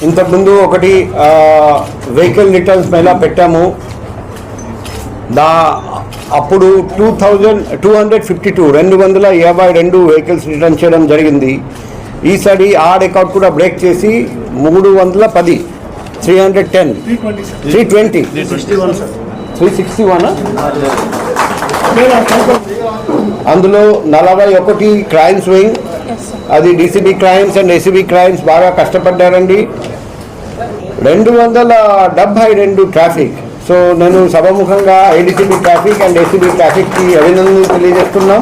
ఇంతకుముందు ఒకటి vehicle returns Mela పెట్టాము. అప్పుడు 252 వెహికల్స్ రిటర్న్ చేయడం జరిగింది. ఈసారి ఆ రికార్డ్ కూడా బ్రేక్ చేసి 310 310 320 361 అందులో 41 క్రైమ్స్ వింగ్, అది DCB crimes and ACB crimes బాగా కష్టపడ్డారండి. 272 ట్రాఫిక్. సో నేను సభముఖంగా ఏడీసీబీ ట్రాఫిక్ అండ్ ఏసీబీ ట్రాఫిక్కి అభినందనలు తెలియజేస్తున్నాం.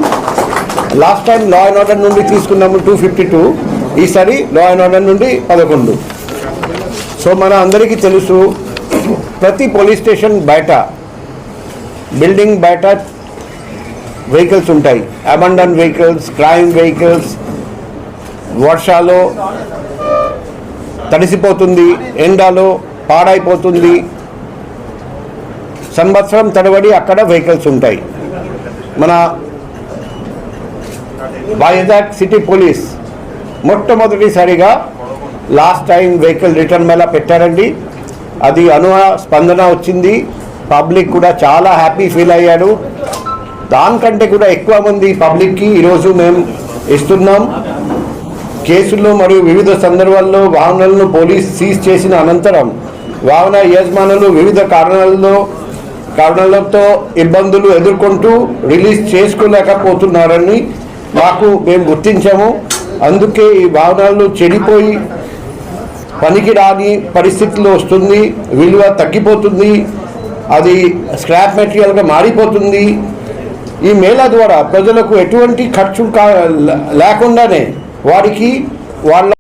Last time law and order నుండి తీసుకున్నాము 252, ఈసారి లా అండ్ ఆర్డర్ నుండి 11. సో మన అందరికీ తెలుసు, ప్రతి పోలీస్ స్టేషన్ బయట, బిల్డింగ్ బయట వెహికల్స్ ఉంటాయి. Abandon vehicles, crime vehicles. వర్షాలో తడిసిపోతుంది, ఎండలో పాడైపోతుంది, సంవత్సరం తడబడి అక్కడ వెహికల్స్ ఉంటాయి. మన వైజాగ్ సిటీ పోలీస్ మొట్టమొదటిసారిగా last time vehicle return Mela పెట్టారండి. అది స్పందన వచ్చింది. పబ్లిక్ కూడా చాలా హ్యాపీ ఫీల్ అయ్యాడు. దానికంటే కూడా ఎక్కువ మంది పబ్లిక్కి ఈరోజు మేము ఇస్తున్నాం. కేసుల్లో మరియు వివిధ సందర్భాల్లో వాహనాలను పోలీస్ సీజ్ చేసిన అనంతరం వాహన యజమానులు వివిధ కారణాలతో ఇబ్బందులు ఎదుర్కొంటూ రిలీజ్ చేసుకోలేకపోతున్నారని మేము గుర్తించాము. అందుకే ఈ వాహనాలు చెడిపోయి పనికి రాని పరిస్థితుల్లో వస్తుంది, విలువ తగ్గిపోతుంది, అది స్క్రాప్ మెటీరియల్గా మారిపోతుంది. ఈ మేళా ద్వారా ప్రజలకు ఎటువంటి ఖర్చు లేకుండానే వారికి వాళ్ళ